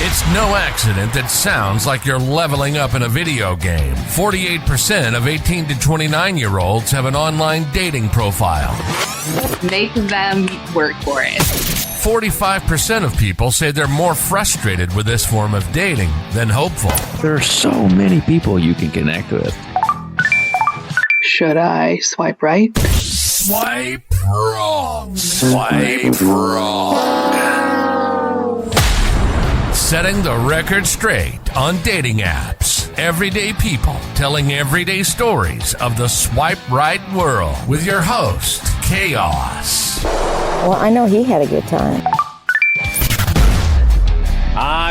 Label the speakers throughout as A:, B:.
A: It's no accident that sounds like you're leveling up in a video game. 48% of 18 to 29-year-olds have an online dating profile.
B: Make them work for it.
A: 45% of people say they're more frustrated with this form of dating than hopeful.
C: There are so many people you can connect with.
B: Should I swipe right?
A: Swipe wrong. Swipe wrong. Setting the record straight on dating apps. Everyday people telling everyday stories of the swipe right world with your host, Koss.
D: Well, I know he had a good time.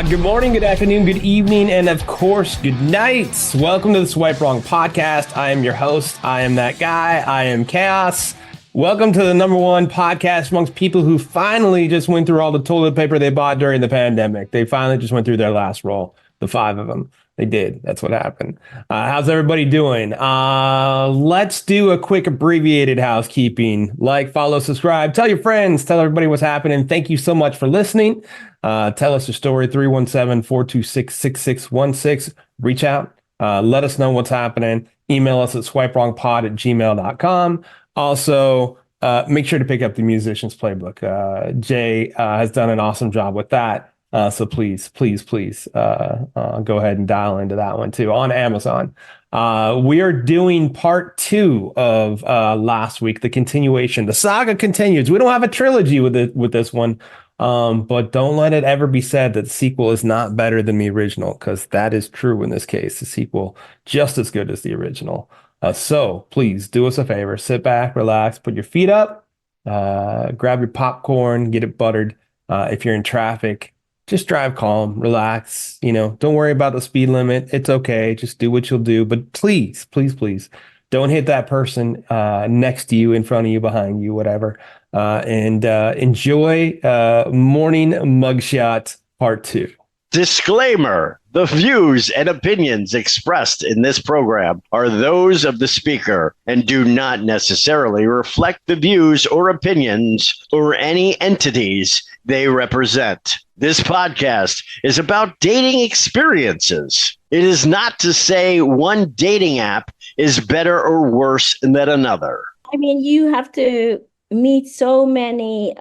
E: Good morning, good afternoon, good evening, and of course, good night. Welcome to the Swipe Wrong podcast. I am your host. I am that guy. I am Koss. Welcome to the number one podcast amongst people who finally just went through all the toilet paper they bought during the pandemic. They finally just went through their last roll, the 5 of them. They did. That's what happened. How's everybody doing? Let's do a quick abbreviated housekeeping. Like, follow, subscribe, tell your friends, tell everybody what's happening. Thank you so much for listening. Tell us your story, 317-426-6616. Reach out. Let us know what's happening. Email us at swipewrongpod@gmail.com. Also, make sure to pick up the Musician's Playbook. Jay has done an awesome job with that. So please go ahead and dial into that one too on Amazon. We are doing part 2 of last week, the continuation. The saga continues. We don't have a trilogy with this one, but don't let it ever be said that the sequel is not better than the original, because that is true in this case. The sequel just as good as the original. So please do us a favor, sit back, relax, put your feet up, grab your popcorn, get it buttered. If you're in traffic, just drive calm, relax, don't worry about the speed limit. It's okay. Just do what you'll do. But please don't hit that person next to you, in front of you, behind you, whatever. And enjoy Morning Mugshot Part 2.
F: Disclaimer: the views and opinions expressed in this program are those of the speaker and do not necessarily reflect the views or opinions or any entities they represent. This podcast is about dating experiences. It is not to say one dating app is better or worse than another.
D: I mean, you have to meet so many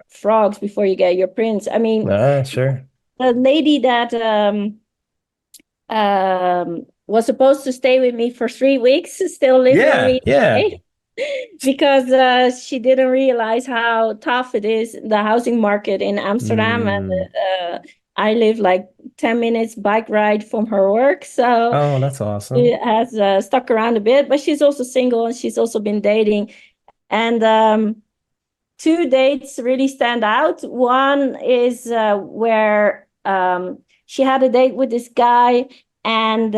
D: frogs before you get your prince. I mean,
E: Sure.
D: The lady that was supposed to stay with me for 3 weeks still living with me today, because she didn't realize how tough it is, the housing market in Amsterdam. And I live like 10 minutes bike ride from her work. So
E: that's awesome.
D: She has stuck around a bit, but she's also single and she's also been dating. And 2 dates really stand out. One is where she had a date with this guy, and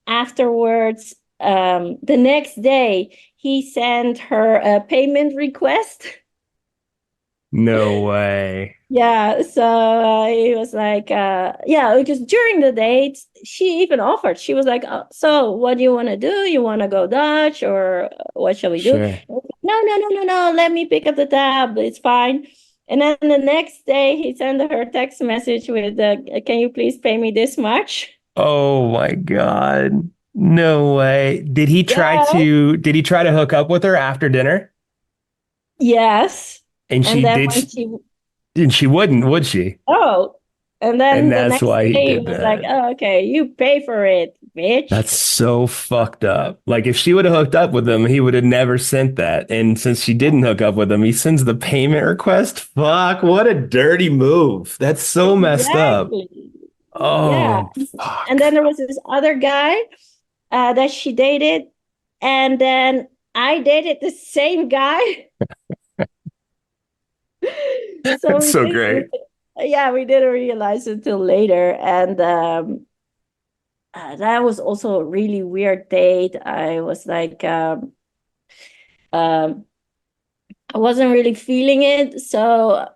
D: afterwards, the next day, he sent her a payment request.
E: No way.
D: Yeah, so he was like, because during the date, she even offered. She was like, so what do you want to do? You want to go Dutch, or what shall we do?
E: Sure.
D: No, let me pick up the tab. It's fine. And then the next day, he sent her a text message with, can you please pay me this much?
E: Oh my God. No way. Did he try to hook up with her after dinner?
D: Yes.
E: And she wouldn't, would she?
D: Oh. And then
E: that's
D: the next
E: why
D: day he was like, oh, okay, you pay for it, bitch.
E: That's so fucked up. Like, if she would have hooked up with him, he would have never sent that. And since she didn't hook up with him, he sends the payment request. Fuck, what a dirty move. That's so messed up. Oh, yeah. Fuck.
D: And then there was this other guy that she dated. And then I dated the same guy.
E: That's so great.
D: Yeah, we didn't realize it until later. And that was also a really weird date. I was like, I wasn't really feeling it. So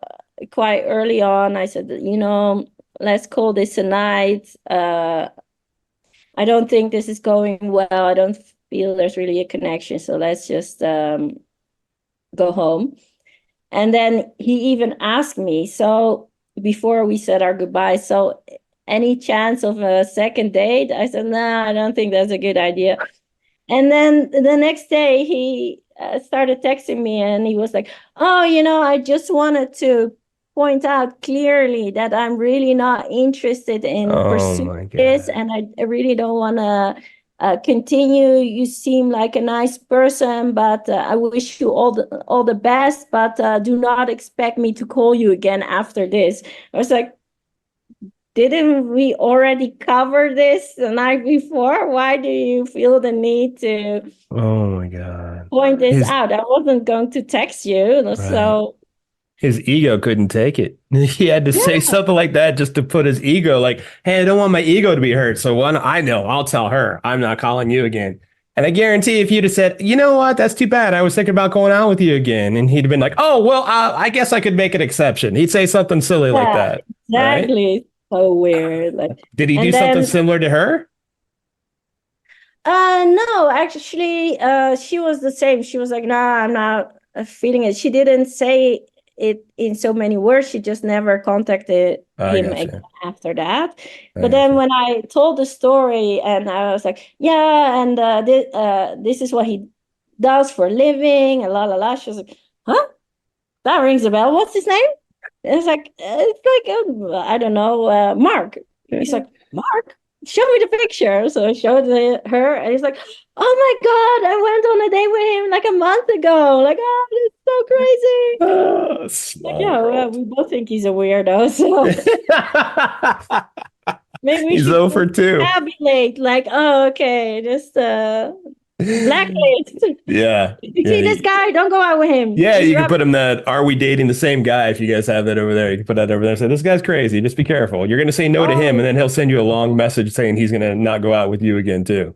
D: quite early on, I said, let's call this a night. I don't think this is going well. I don't feel there's really a connection. So let's just go home. And then he even asked me, so before we said our goodbyes. So any chance of a second date? I said, nah, I don't think that's a good idea. And then the next day he started texting me and he was like, oh, I just wanted to point out clearly that I'm really not interested in pursuing this, and I really don't want to continue. You seem like a nice person, but I wish you all the best, but do not expect me to call you again after this. I was like, didn't we already cover this the night before? Why do you feel the need to point this out? I wasn't going to text you. Right. So
E: his ego couldn't take it. He had to say something like that just to put his ego, like, hey, I don't want my ego to be hurt. So I'll tell her I'm not calling you again. And I guarantee if you'd have said, you know what, that's too bad, I was thinking about going out with you again. And he'd have been like, oh, well, I guess I could make an exception. He'd say something silly like that.
D: Exactly. Right? So weird. Like,
E: did he do something similar to her?
D: No, actually, she was the same. She was like, nah, I'm not feeling it. She didn't say it in so many words. She just never contacted him again after that. But then when I told the story and I was like, yeah, and this is what he does for a living, and la la la. She was like, huh? That rings a bell. What's his name? It's like, I don't know, Mark. He's like, Mark? Show me the picture. So I showed her, and he's like, oh my God, I went on a date with him like a month ago. Like, oh, it's so crazy. Like, yeah, we both think he's a weirdo. So maybe we
E: he's
D: should
E: 0 for 2.
D: Tabulate, like, oh, okay, just blacklist.
E: Yeah.
D: You see this guy? Don't go out with him.
E: Yeah, you can put him that, are we dating the same guy? If you guys have that over there, you can put that over there and say, this guy's crazy. Just be careful. You're going to say no to him, and then he'll send you a long message saying he's going to not go out with you again, too.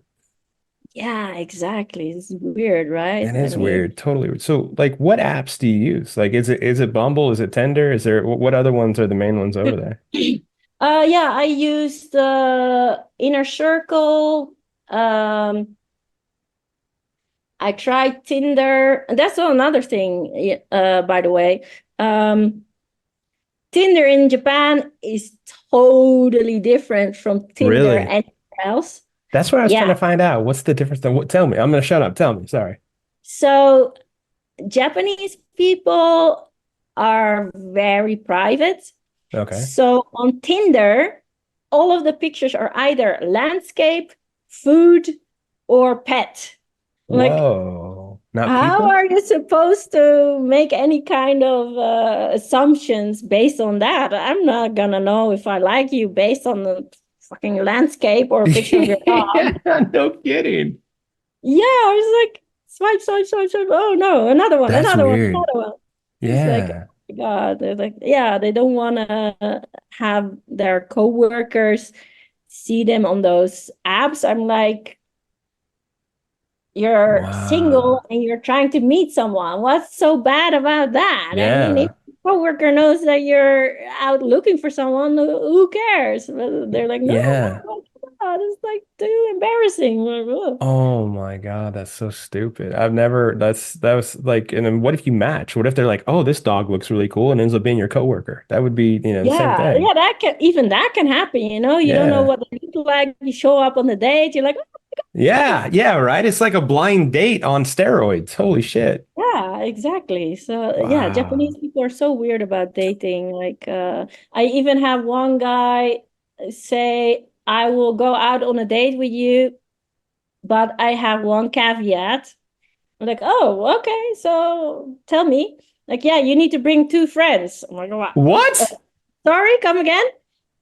D: Yeah, exactly. It's weird, right?
E: It is weird. Totally weird. So, like, what apps do you use? Like, is it Bumble? Is it Tinder? Is there, what other ones are the main ones over there?
D: Yeah, I used Inner Circle. I tried Tinder. That's another thing, by the way. Tinder in Japan is totally different from Tinder anywhere else.
E: That's what I was trying to find out. What's the difference? Tell me. I'm going to shut up. Tell me. Sorry.
D: So Japanese people are very private.
E: Okay.
D: So on Tinder, all of the pictures are either landscape, food, or pet. Like,
E: whoa. Not
D: how
E: people?
D: are you supposed to make any kind of assumptions based on that? I'm not gonna know if I like you based on the fucking landscape or a picture of your dog.
E: No kidding.
D: Yeah, I was like, swipe, swipe, swipe, swipe. Oh no, another one,
E: That's
D: another
E: weird.
D: one, another one.
E: Yeah.
D: It's like, oh my God, they're like, yeah, they don't want to have their coworkers see them on those apps. I'm like, you're single and you're trying to meet someone. What's so bad about that?
E: Yeah.
D: I mean, if your coworker knows that you're out looking for someone, who cares? They're like, no,
E: Yeah.
D: it's like too embarrassing.
E: Oh my God, that's so stupid. That was like, and then what if you match? What if they're like, oh, this dog looks really cool and ends up being your coworker? That would be, the same thing.
D: Yeah, that can happen, You don't know what they look like. You show up on the date, you're like, oh.
E: Yeah, right. It's like a blind date on steroids. Holy shit.
D: Yeah, exactly. So yeah, Japanese people are so weird about dating. Like I even have one guy say, I will go out on a date with you, but I have one caveat. I'm like, oh, okay, so tell me. Like, yeah, you need to bring 2 friends. I'm like,
E: what?
D: Sorry, come again?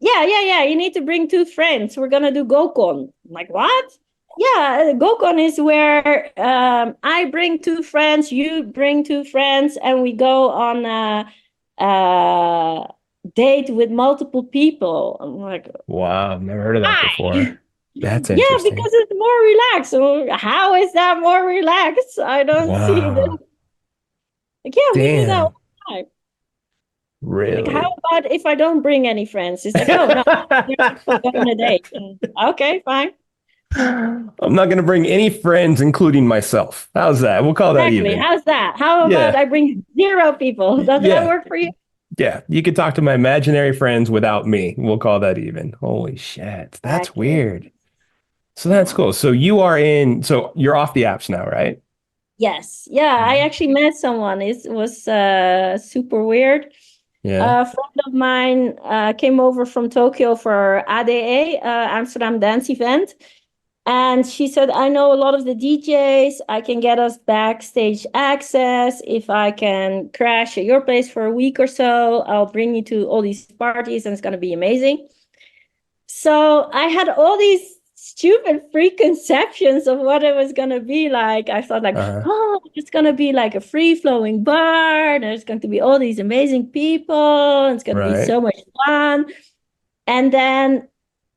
D: Yeah, you need to bring 2 friends. We're gonna do Gokon. I'm like, what? Yeah, Gokon is where I bring 2 friends, you bring 2 friends, and we go on a date with multiple people. I'm like,
E: wow, I've never heard of that before. That's interesting.
D: Yeah, because it's more relaxed. So how is that more relaxed? I don't see that. Like, yeah, we do that all the time.
E: Really?
D: Like, how about if I don't bring any friends? It's like, oh, no, we're going on a date. Okay, fine.
E: I'm not going to bring any friends, including myself. How's that? We'll call that even.
D: How's that? How about I bring 0 people? Does that work for you?
E: Yeah, you can talk to my imaginary friends without me. We'll call that even. Holy shit. That's
D: Exactly.
E: weird. So that's cool. So you're off the apps now, right?
D: Yes. Yeah, I actually met someone. It was super weird.
E: Yeah.
D: A friend of mine came over from Tokyo for ADE, Amsterdam Dance Event. And she said, I know a lot of the DJs. I can get us backstage access. If I can crash at your place for a week or so, I'll bring you to all these parties and it's going to be amazing. So I had all these stupid preconceptions of what it was going to be like. I thought like,
E: Uh-huh.
D: oh, it's going to be like a free-flowing bar. There's going to be all these amazing people. It's going to be
E: Right.
D: so much fun. And then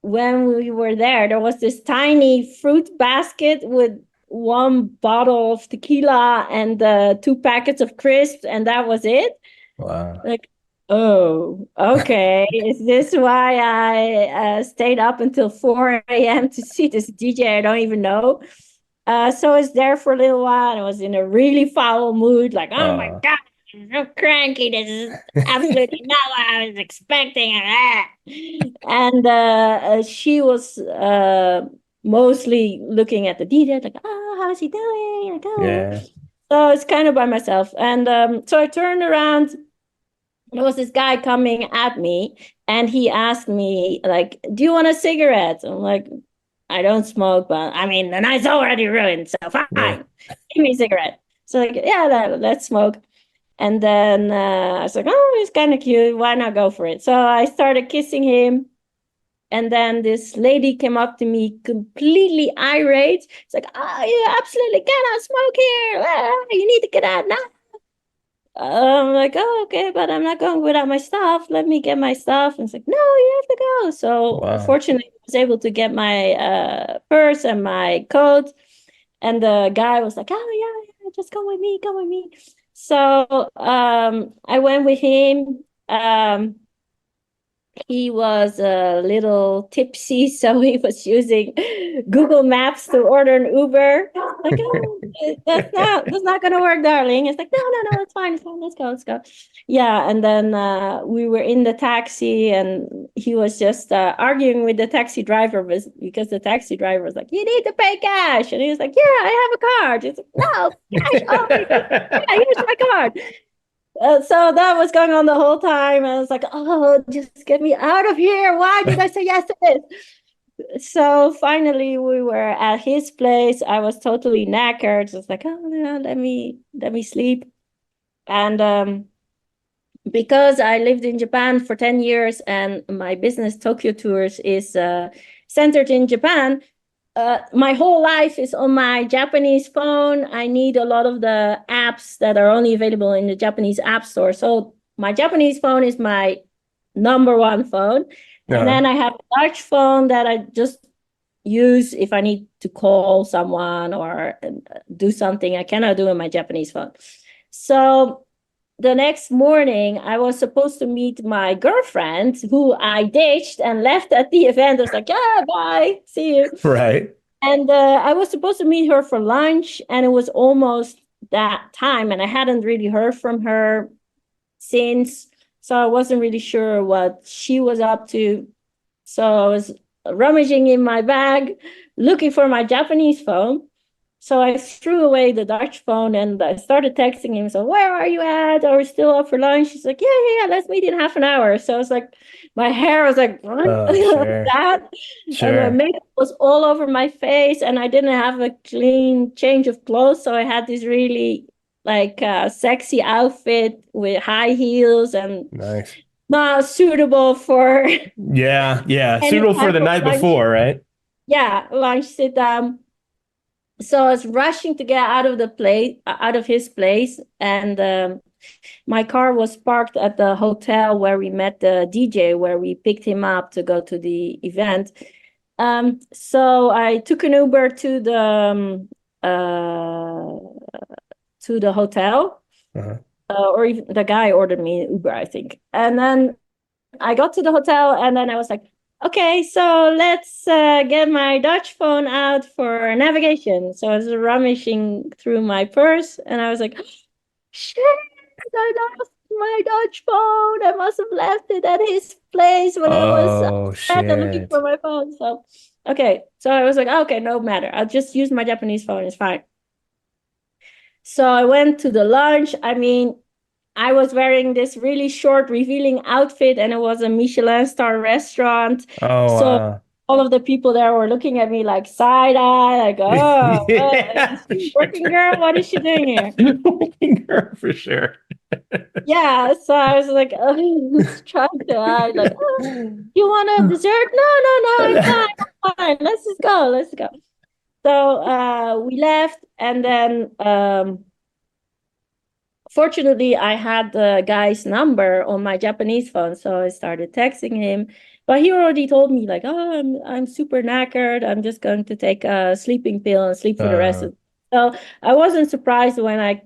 D: when we were there was this tiny fruit basket with one bottle of tequila and 2 packets of crisps, and that was it.
E: Wow.
D: Like, oh, okay. Is this why I stayed up until 4 a.m. to see this DJ I don't even know? So I was there for a little while and I was in a really foul mood, like, oh my God, I'm so cranky. This is absolutely not what I was expecting. And she was mostly looking at the DJ, like, oh, how's he doing? Like, oh.
E: Yeah.
D: So it's kind of by myself. And so I turned around. There was this guy coming at me and he asked me, like, do you want a cigarette? I'm like, I don't smoke, but I mean, the night's already ruined, so fine.
E: Yeah.
D: Give me a cigarette. So like, yeah, let's smoke. And then I was like, oh, he's kind of cute. Why not go for it? So I started kissing him. And then this lady came up to me completely irate. It's like, oh, you absolutely cannot smoke here. You need to get out now. I'm like, oh, okay, but I'm not going without my stuff. Let me get my stuff. And it's like, no, you have to go. So
E: Wow.
D: fortunately, I was able to get my purse and my coat. And the guy was like, oh, yeah, just come with me, come with me. So I went with him. He was a little tipsy, so he was using Google Maps to order an Uber. Like, oh, that's not gonna work, darling. It's like, no, it's fine, let's go. Yeah, and then we were in the taxi, and he was just arguing with the taxi driver because the taxi driver was like, you need to pay cash, and he was like, yeah, I have a card. He's like, no, cash only. Yeah, here's my card. So that was going on the whole time. I was like, oh, just get me out of here. Why did I say yes to this? So finally we were at his place. I was totally knackered. I was like, oh, no, let me sleep. And because I lived in Japan for 10 years and my business, Tokio Tours, is centered in Japan, my whole life is on my Japanese phone. I need a lot of the apps that are only available in the Japanese app store. So my Japanese phone is my number one phone. And then I have a Dutch phone that I just use if I need to call someone or do something I cannot do in my Japanese phone. So the next morning, I was supposed to meet my girlfriend, who I ditched and left at the event. I was like, yeah, bye, see you.
E: Right.
D: And I was supposed to meet her for lunch, and it was almost that time, and I hadn't really heard from her since, so I wasn't really sure what she was up to. So I was rummaging in my bag, looking for my Japanese phone. So I threw away the Dutch phone and I started texting him. So where are you at? Are we still up for lunch? He's like, yeah. Let's meet in half an hour. So it's like, my hair was like,
E: sure.
D: that.
E: Sure.
D: And my makeup was all over my face and I didn't have a clean change of clothes. So I had this really like sexy outfit with high heels and
E: nice.
D: Not suitable for
E: yeah suitable for the night
D: lunch.
E: Before, right?
D: Yeah, lunch sit down. So I was rushing to get out of his place, and my car was parked at the hotel where we met the DJ, where we picked him up to go to the event. So I took an Uber to the hotel, or even the guy ordered me an Uber, I think. And then I got to the hotel, and then I was like, okay, so let's get my Dutch phone out for navigation. So I was rummaging through my purse and I was like, shit, I lost my Dutch phone. I must have left it at his place when I was upset and looking
E: shit.
D: for my phone. So, okay. So I was like, okay, no matter. I'll just use my Japanese phone. It's fine. So I went to the lunch. I mean, I was wearing this really short, revealing outfit, and it was a Michelin star restaurant.
E: Oh,
D: So
E: wow.
D: all of the people there were looking at me like side eye, like, oh,
E: Yeah, for
D: working
E: sure.
D: girl, what is she doing here?
E: Working girl, for sure.
D: Yeah, so I was like, trying to hide, like, oh, you want a dessert? No, I'm fine. Let's just go. Let's go. So we left, and then fortunately, I had the guy's number on my Japanese phone, so I started texting him. But he already told me, like, oh, I'm super knackered. I'm just going to take a sleeping pill and sleep for the rest of. So I wasn't surprised when I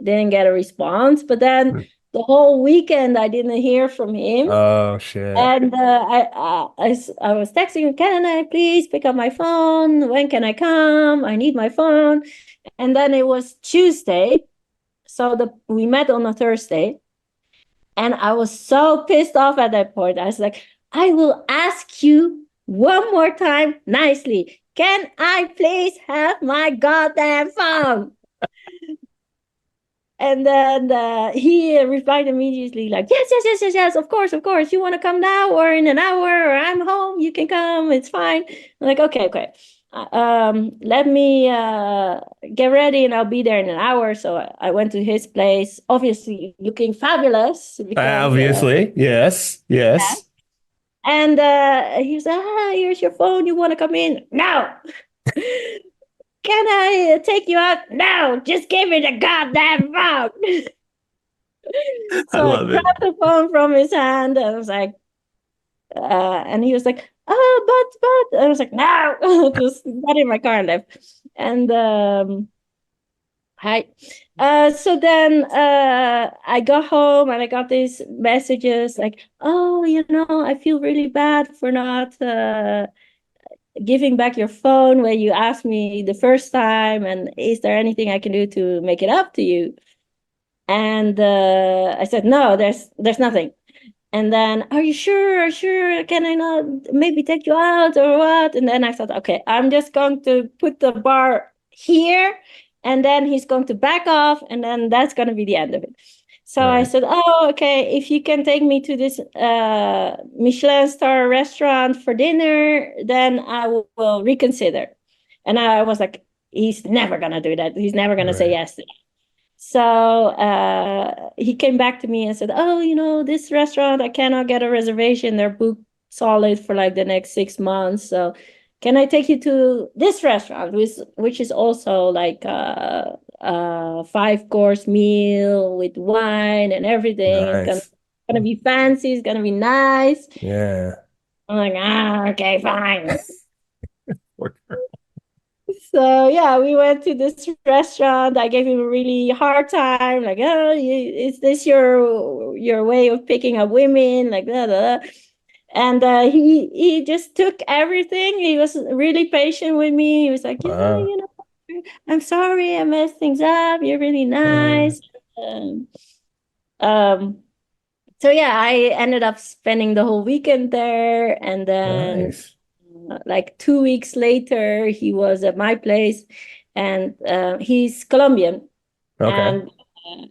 D: didn't get a response. But then the whole weekend, I didn't hear from him.
E: Oh, shit.
D: And I was texting him, can I please pick up my phone? When can I come? I need my phone. And then it was Tuesday. So we met on a Thursday, and I was so pissed off at that point. I was like, I will ask you one more time nicely. Can I please have my goddamn phone? And then he replied immediately like, yes, of course. You want to come now or in an hour, or I'm home, you can come, it's fine. I'm like, okay. Let me get ready and I'll be there in an hour. So I went to his place, obviously looking fabulous. Because,
E: Obviously, yes.
D: yeah. And he was like, here's your phone. You want to come in? No. Can I take you out? No, just give me the goddamn phone. So I grabbed the phone from his hand and I was like, and he was like, oh, but I was like, no, just got in my car and left. And so then I got home and I got these messages like, oh, I feel really bad for not giving back your phone when you asked me the first time, and is there anything I can do to make it up to you? And I said, no, there's nothing. And then, are you sure? Can I not maybe take you out or what? And then I thought, okay, I'm just going to put the bar here, and then he's going to back off, and then that's going to be the end of it. So I said, oh, okay, if you can take me to this Michelin star restaurant for dinner, then I will reconsider. And I was like, he's never going to do that. He's never going to say yes to that. So he came back to me and said, oh, this restaurant, I cannot get a reservation. They're booked solid for like the next 6 months. So can I take you to this restaurant, which is also like a 5-course meal with wine and everything. Nice. It's gonna be fancy. It's gonna be nice.
E: Yeah.
D: I'm like, okay, fine. So yeah, we went to this restaurant. I gave him a really hard time, like, oh, is this your way of picking up women? Like, blah, blah, blah. And he just took everything. He was really patient with me. He was like, yeah, I'm sorry I messed things up. You're really nice. So yeah, I ended up spending the whole weekend there, and then like 2 weeks later, he was at my place, and he's Colombian. Okay. And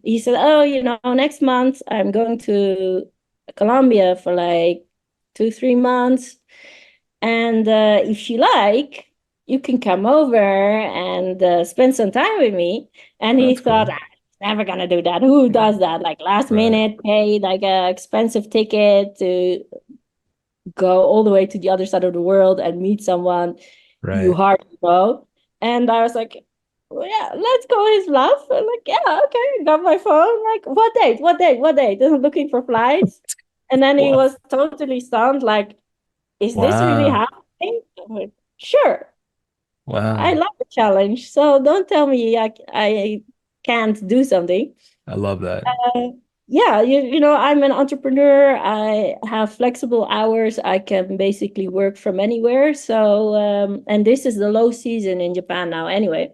D: he said, oh, next month I'm going to Colombia for like 2-3 months, and if you like, you can come over and spend some time with me. And he thought, I'm never gonna do that. Who does that? Like last minute, pay like a expensive ticket to go all the way to the other side of the world and meet someone you hardly know. And I was like, well, yeah, let's go his bluff. I'm like, yeah, okay, got my phone. Like, what date? Looking for flights. And then he was totally stunned, like, is this really happening? I'm like, sure. Wow. I love the challenge. So don't tell me I can't do something.
E: I love that.
D: Yeah, I'm an entrepreneur. I have flexible hours. I can basically work from anywhere. So, and this is the low season in Japan now anyway.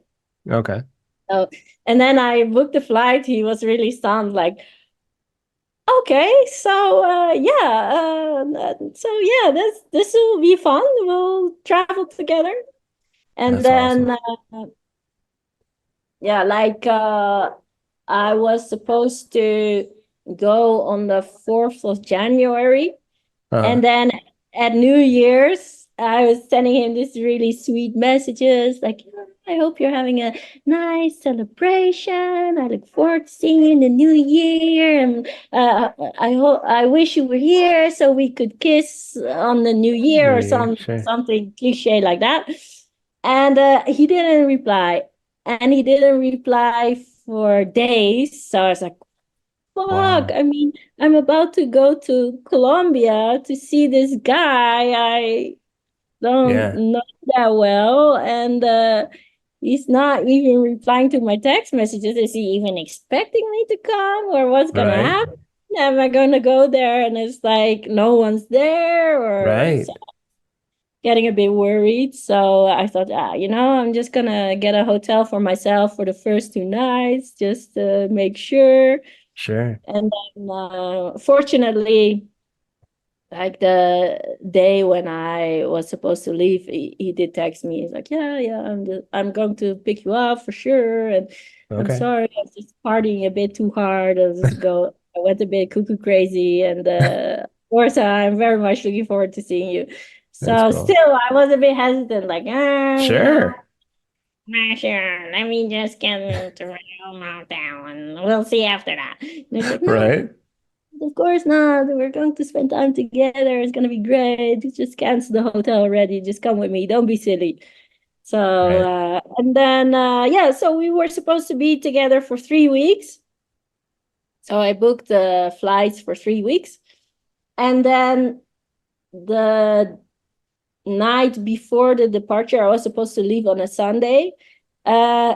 E: Okay.
D: So, and then I booked the flight. He was really stunned, like, Okay, so this will be fun. We'll travel together, and
E: That's
D: then
E: awesome.
D: I was supposed to go on the 4th of January,
E: Uh-huh.
D: and then at New Year's, I was sending him these really sweet messages like, I hope you're having a nice celebration. I look forward to seeing you in the new year. And I wish you were here so we could kiss on the new year
E: New
D: or
E: Year, sure.
D: something cliche like that. And he didn't reply. And he didn't reply for days. So I was like, fuck.
E: Wow.
D: I mean, I'm about to go to Colombia to see this guy I don't
E: Yeah.
D: know that well. And he's not even replying to my text messages. Is he even expecting me to come, or what's gonna
E: Right.
D: happen? Am I gonna go there and it's like no one's there, or
E: Right.
D: so getting a bit worried. So I thought, I'm just gonna get a hotel for myself for the first 2 nights just to make sure.
E: Sure.
D: And then, fortunately, like the day when I was supposed to leave, he did text me. He's like, "Yeah, I'm going to pick you up for sure." And I'm
E: Okay.
D: sorry, I was just partying a bit too hard. I went a bit cuckoo crazy, and of course, I'm very much looking forward to seeing you.
E: That's
D: So
E: cool.
D: still, I was a bit hesitant, like,
E: Sure.
D: not sure. Let me just get to Real down, and we'll see after that. And he's like, no,
E: Right.
D: of course not. We're going to spend time together. It's going to be great. Just cancel the hotel already. Just come with me. Don't be silly. So,
E: Right.
D: and then, so we were supposed to be together for 3 weeks. So I booked the flights for 3 weeks. And then the night before the departure, I was supposed to leave on a Sunday. Uh,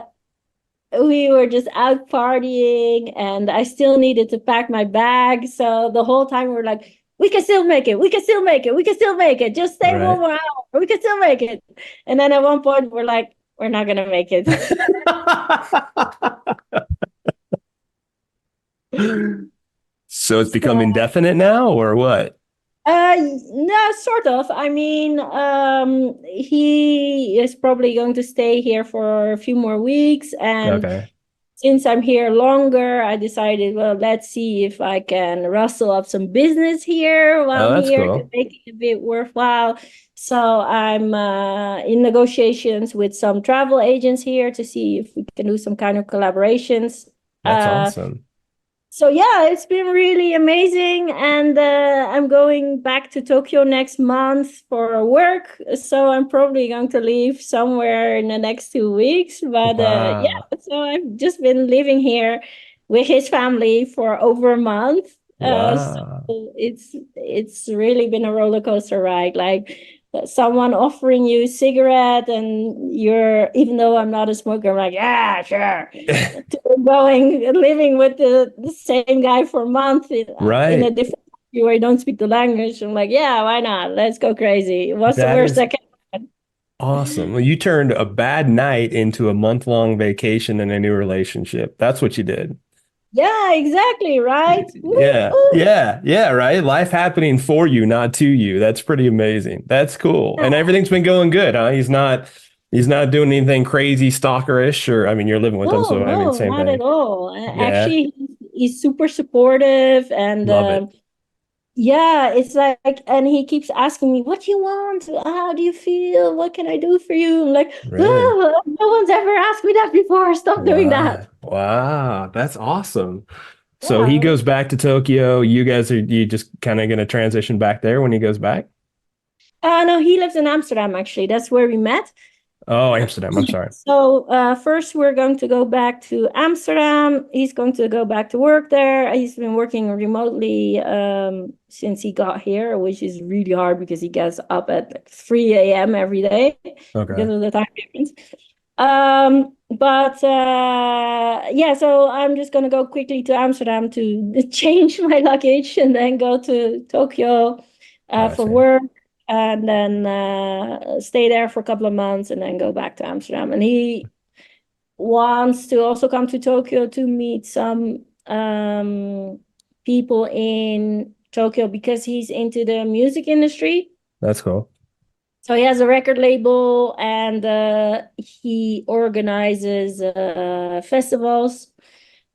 D: we were just out partying and I still needed to pack my bag. So the whole time we were like, we can still make it. We can still make it. We can still make it. Just stay one
E: Right.
D: more hour. We can still make it. And then at one point we're like, we're not going to make it.
E: So it's become
D: So,
E: indefinite now, or what?
D: no, sort of. I mean, he is probably going to stay here for a few more weeks. And
E: Okay.
D: since I'm here longer, I decided, well, let's see if I can rustle up some business here while
E: Oh,
D: I'm
E: that's
D: here to
E: cool.
D: make it a bit worthwhile. So I'm in negotiations with some travel agents here to see if we can do some kind of collaborations.
E: That's
D: Uh,
E: awesome.
D: so yeah, it's been really amazing, and I'm going back to Tokyo next month for work. So I'm probably going to leave somewhere in the next 2 weeks. But
E: Wow.
D: so I've just been living here with his family for over a month. So
E: Wow.
D: it's really been a roller coaster ride. Like someone offering you a cigarette, and you're, even though I'm not a smoker, I'm like, yeah, sure, to going living with the same guy for a month in a
E: Right.
D: different country where you don't speak the language. I'm like, yeah, why not? Let's go crazy. What's the
E: That
D: worst
E: is
D: that can happen?
E: awesome. Well, you turned a bad night into a month-long vacation and a new relationship. That's what you did.
D: Yeah, exactly, right?
E: Yeah.
D: Woo-hoo.
E: Yeah. Yeah. Right. Life happening for you, not to you. That's pretty amazing. That's cool. And everything's been going good, huh? He's not doing anything crazy stalkerish, or I mean, you're living with him,
D: No,
E: so I mean,
D: no,
E: same
D: not at
E: thing.
D: all.
E: Yeah.
D: Actually, he's super supportive, and
E: Love it.
D: yeah, it's like, and he keeps asking me, "What do you want? How do you feel? What can I do for you?" I'm like,
E: Really?
D: "Oh, no one's ever asked me that before. Stop doing that."
E: Wow. Wow. That's awesome. So he
D: Yeah.
E: goes back to Tokyo. You just kind of going to transition back there when he goes back?
D: No, he lives in Amsterdam, actually. That's where we met.
E: Oh, Amsterdam. I'm sorry.
D: So first, we're going to go back to Amsterdam. He's going to go back to work there. He's been working remotely since he got here, which is really hard because he gets up at like 3 a.m. every day because
E: Okay.
D: of the time difference. But yeah, so I'm just gonna go quickly to Amsterdam to change my luggage and then go to Tokyo
E: I
D: for
E: see.
D: work, and then stay there for a couple of months and then go back to Amsterdam. And he wants to also come to Tokyo to meet some people in Tokyo because he's into the music industry.
E: That's cool.
D: So he has a record label, and he organizes festivals.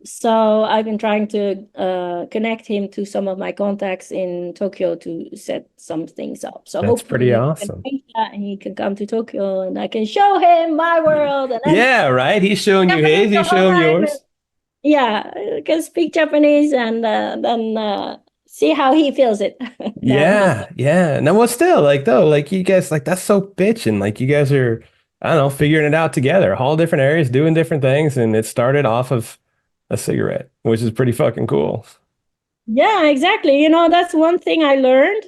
D: So I've been trying to connect him to some of my contacts in Tokyo to set some things up. So
E: That's pretty
D: hopefully
E: awesome.
D: and he can come to Tokyo, and I can show him my world. And then
E: Yeah, right. He's showing you his, you show him yours.
D: yeah, I can speak Japanese, and then see how he feels it.
E: Yeah, yeah. No, well, still, like, though, like, you guys, like, that's so bitchin'. Like, you guys are, I don't know, figuring it out together, all different areas, doing different things. And it started off of a cigarette, which is pretty fucking cool.
D: Yeah, exactly. That's one thing I learned.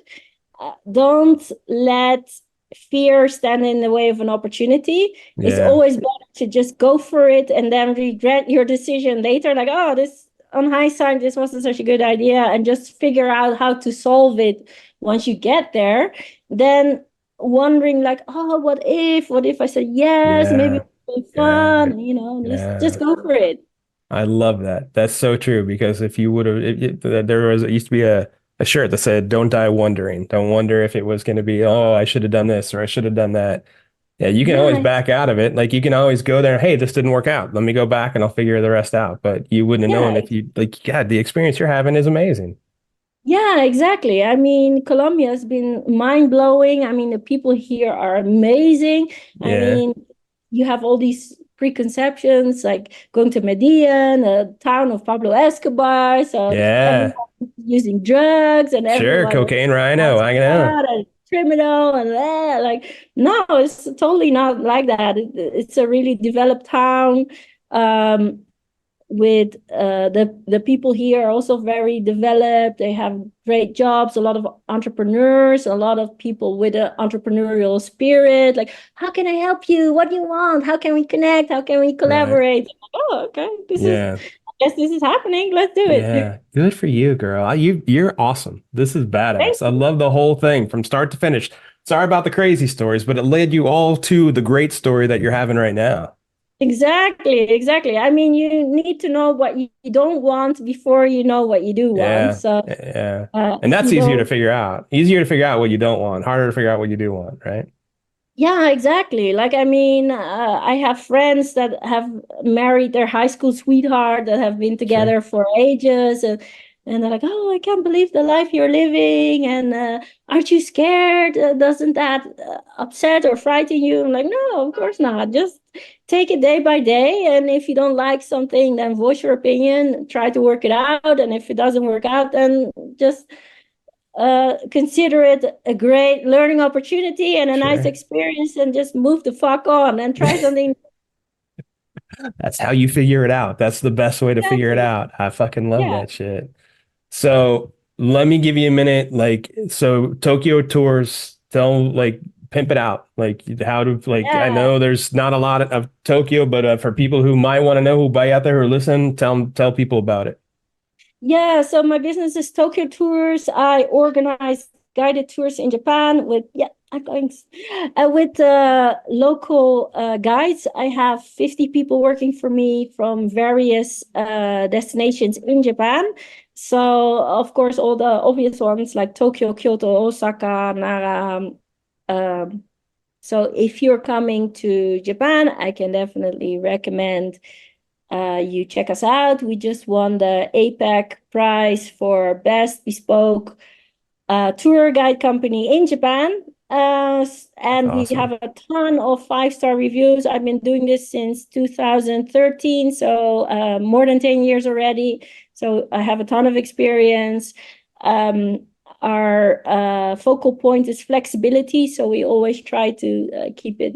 D: Don't let fear stand in the way of an opportunity. It's
E: Yeah.
D: always better to just go for it and then regret your decision later. Like, oh, this on hindsight, this wasn't such a good idea, and just figure out how to solve it once you get there. Then wondering like, oh, what if I said yes?
E: Yeah.
D: Maybe it'll be fun. Just go for it.
E: I love that. That's so true because if you would have, it used to be a shirt that said, "Don't die wondering." Don't wonder if it was going to be, oh, I should have done this or I should have done that. Yeah, you can always back out of it. Like you can always go there. Hey, this didn't work out. Let me go back and I'll figure the rest out. But you wouldn't have known if you like. God, the experience you're having is amazing.
D: Yeah, exactly. I mean, Colombia has been mind-blowing. I mean, the people here are amazing. I mean, you have all these preconceptions, like going to Medellin, the town of Pablo Escobar. So everyone using drugs and
E: Sure, cocaine rhino. I know.
D: Criminal and that. Like, no, it's totally not like that. It's a really developed town. With the people here are also very developed. They have great jobs, a lot of entrepreneurs, a lot of people with an entrepreneurial spirit. Like, how can I help you? What do you want? How can we connect? How can we collaborate? Like, oh, okay. I guess this is happening. Let's do it.
E: Yeah, good for you, girl. You're awesome. This is badass. I love the whole thing from start to finish. Sorry about the crazy stories, but it led you all to the great story that you're having right now.
D: Exactly. I mean, you need to know what you don't want before you know what you do want. So,
E: and that's easier to figure out. Easier to figure out what you don't want, harder to figure out what you do want, right?
D: Yeah, exactly. Like, I mean, I have friends that have married their high school sweetheart that have been together for ages, and they're like, oh, I can't believe the life you're living. And aren't you scared? Doesn't that upset or frighten you? I'm like, no, of course not. Just take it day by day. And if you don't like something, then voice your opinion, try to work it out. And if it doesn't work out, then just consider it a great learning opportunity and a nice experience, and just move the fuck on and try something.
E: That's how you figure it out. That's the best way to figure it out. I fucking love that shit. So let me give you a minute. Like, so Tokio Tours, pimp it out. Like how to, I know there's not a lot of Tokyo, but for people who might want to know, who buy out there or listen, tell people about it.
D: Yeah, so my business is Tokio Tours. I organize guided tours in Japan with local guides. I have 50 people working for me from various destinations in Japan. So, of course, all the obvious ones like Tokyo, Kyoto, Osaka, Nara. So if you're coming to Japan, I can definitely recommend you check us out. We just won the APAC prize for Best Bespoke Tour Guide Company in Japan. And we have a ton of 5-star reviews. I've been doing this since 2013, so more than 10 years already. So I have a ton of experience. Our focal point is flexibility, so we always try to keep it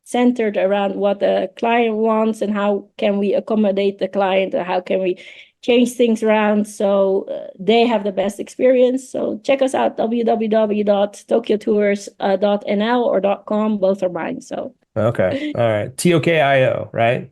D: centered around what the client wants and how can we accommodate the client, or how can we change things around so they have the best experience. So check us out, www.tokyotours.nl or .com. Both are mine. So
E: okay, all right, TOKIO, right?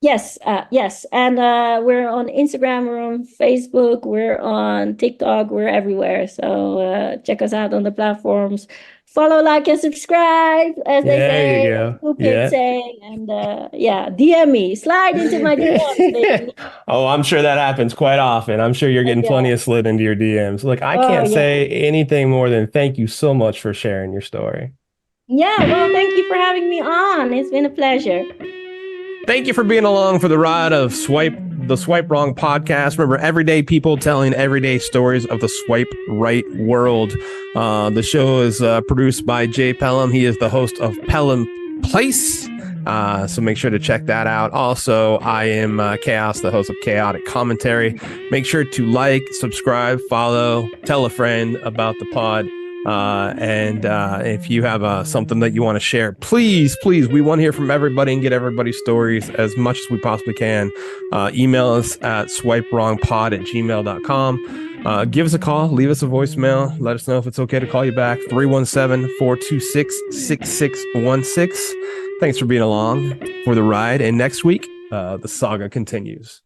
D: Yes, yes. And we're on Instagram, we're on Facebook, we're on TikTok, we're everywhere. So check us out on the platforms. Follow, like, and subscribe, as they
E: There you
D: say,
E: go.
D: as Cool
E: Yeah.
D: Kids say. And yeah, DM me, slide into my DMs, baby.
E: Oh, I'm sure that happens quite often. I'm sure you're getting
D: Yeah.
E: plenty of slid into your DMs. Look, I
D: Oh,
E: can't
D: yeah.
E: say anything more than thank you so much for sharing your story.
D: Yeah, well, thank you for having me on. It's been a pleasure.
E: Thank you for being along for the ride of the Swipe Wrong podcast. Remember, everyday people telling everyday stories of the swipe right world. The show is produced by Jay Pelham. He is the host of Pelham Place. So make sure to check that out. Also, I am Chaos, the host of Chaotic Commentary. Make sure to like, subscribe, follow, tell a friend about the pod. And if you have something that you want to share, please, we want to hear from everybody and get everybody's stories as much as we possibly can. Email us at swipewrongpod@gmail.com. Give us a call, leave us a voicemail. Let us know if it's okay to call you back. 317-426-6616. Thanks for being along for the ride. And next week, the saga continues.